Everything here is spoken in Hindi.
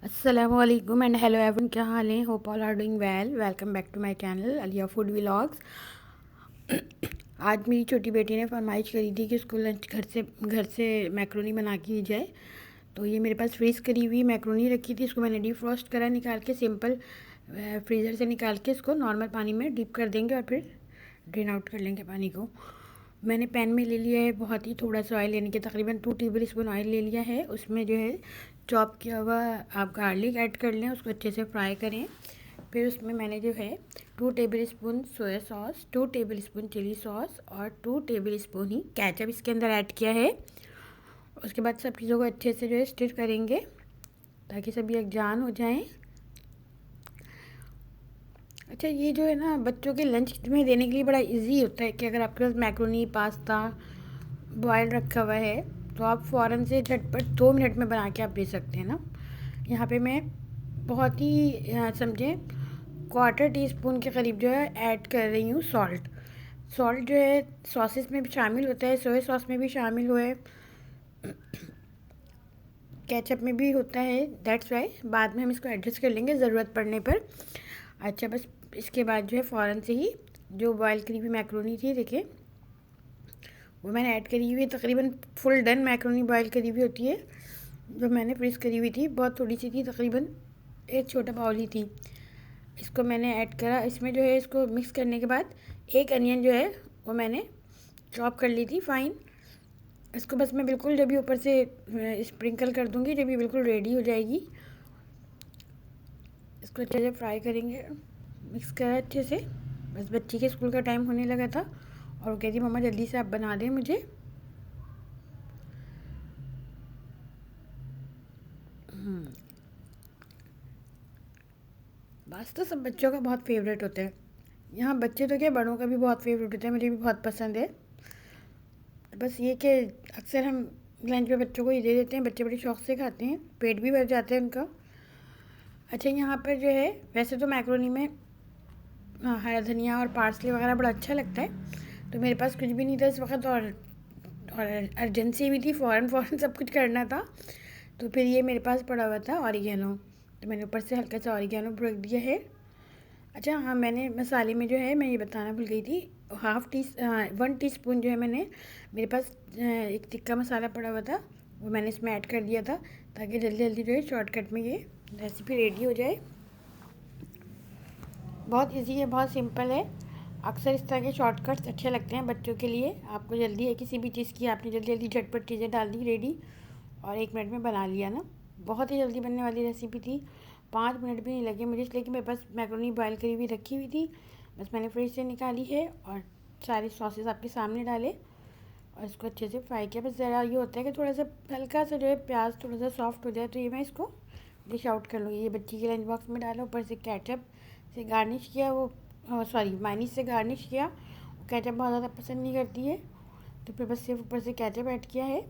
अस्सलामुअलैकुम एंड हेलो एवरीवन, क्या हाल है? Hope all are doing well. Welcome back to my channel Alia food vlogs. आज मेरी छोटी बेटी ने फरमाइश करी थी कि उसको लंच घर से मैक्रोनी बना के दी जाए। तो ये मेरे पास फ्रीज़ करी हुई मैक्रोनी रखी थी। इसको मैंने डीप फ्रॉस्ट करा, निकाल के सिंपल फ्रीज़र से निकाल के इसको नॉर्मल पानी में डिप कर देंगे और फिर ड्रेन आउट कर लेंगे पानी को। मैंने पैन में ले लिया है बहुत ही थोड़ा सा ऑयल, यानी कि तकरीबन 2 टेबल स्पून ऑयल ले लिया है। उसमें जो है चॉप किया हुआ आप गार्लिक ऐड कर लें, उसको अच्छे से फ्राई करें। फिर उसमें मैंने जो है 2 tablespoon soya sauce, 2 tablespoon chilli sauce और 2 टेबल स्पून ही केचप इसके अंदर ऐड किया है। उसके बाद सब चीज़ों को अच्छे से जो है स्टिर करेंगे ताकि सभी यकजान हो जाएं। अच्छा, ये जो है ना बच्चों के लंच में देने के लिए बड़ा इजी होता है कि अगर आपके पास मैक्रोनी पास्ता बॉयल रखा हुआ है तो आप फ़ौरन से झटपट 2 मिनट में बना के आप दे सकते हैं ना। यहाँ पे मैं बहुत ही समझें 1/4 टीस्पून के करीब जो है ऐड कर रही हूँ सॉल्ट। सॉल्ट जो है सॉसेस में भी शामिल होता है, सोया सॉस में भी शामिल हुआ है, केचप में भी होता है। दैट्स वाई बाद में हम इसको एडजस्ट कर लेंगे ज़रूरत पड़ने पर। अच्छा, बस इसके बाद जो है फ़ौरन से ही जो बॉयल करी हुई मैक्रोनी थी, देखिए वो मैंने ऐड करी हुई है। तकरीबन फुल डन मैक्रोनी बॉयल करी हुई होती है, जो मैंने फ्रीज़ करी हुई थी। बहुत थोड़ी सी थी, तकरीबन एक छोटा बाउल ही थी। इसको मैंने ऐड करा। इसमें जो है इसको मिक्स करने के बाद एक अनियन जो है वो मैंने चॉप कर ली थी फाइन। इसको बस मैं बिल्कुल जब भी ऊपर से स्प्रिंकल कर दूँगी, जब ये बिल्कुल रेडी हो जाएगी, इसको अच्छे से फ्राई करेंगे। मिक्स करा अच्छे से। बस बच्ची के स्कूल का टाइम होने लगा था और वो कहती मम्मा जल्दी से आप बना दें मुझे। पास्ता सब बच्चों का बहुत फेवरेट होता है। यहाँ बच्चे तो क्या, बड़ों का भी बहुत फेवरेट होता है, मुझे भी बहुत पसंद है। बस ये कि अक्सर हम लंच में बच्चों को ये दे देते हैं, बच्चे बड़े शौक से खाते हैं, पेट भी भर जाता है उनका। अच्छा, यहाँ पर जो है वैसे तो मैक्रोनी में हरा धनिया और पार्सले वगैरह बड़ा अच्छा लगता है, तो मेरे पास कुछ भी नहीं था इस वक्त और अर्जेंसी भी थी, फ़ौरन फ़ौरन सब कुछ करना था। तो फिर ये मेरे पास पड़ा हुआ था ऑरिगेनो, तो मैंने ऊपर से हल्का सा ऑरिगेनो रख दिया है। अच्छा हाँ, मैंने मसाले में जो है मैं ये बताना भूल गई थी, 1 टीस्पून जो है मैंने, मेरे पास एक टिक्का मसाला पड़ा हुआ था, वो मैंने इसमें ऐड कर दिया था ताकि जल्दी जल्दी जो है शॉर्टकट में ये रेसिपी रेडी हो जाए। बहुत इजी है, बहुत सिंपल है। अक्सर इस तरह के शॉर्टकट्स अच्छे लगते हैं बच्चों के लिए। आपको जल्दी है किसी भी चीज़ की, आपने जल्दी जल्दी झटपट चीज़ें डाल दी रेडी और 1 मिनट में बना लिया ना। बहुत ही जल्दी बनने वाली रेसिपी थी, 5 मिनट भी नहीं लगे मुझे, इसलिए कि मेरे पास मैक्रोनी बॉयल करी हुई रखी हुई थी। बस मैंने फ्रिज से निकाली है और सारे सॉसेस आपके सामने डाले और इसको अच्छे से फ्राई किया। बस ज़रा ये होता है कि थोड़ा सा हल्का सा जो है प्याज थोड़ा सा सॉफ्ट हो जाए तो ये मैं इसको डिश आउट कर लूँगी। ये बच्ची के लंच बॉक्स में डाला, ऊपर से केचप से गार्निश किया, वो सॉरी मायनीज से गार्निश किया। केचप बहुत ज़्यादा पसंद नहीं करती है, तो फिर बस सिर्फ ऊपर से केचप ऐड किया है।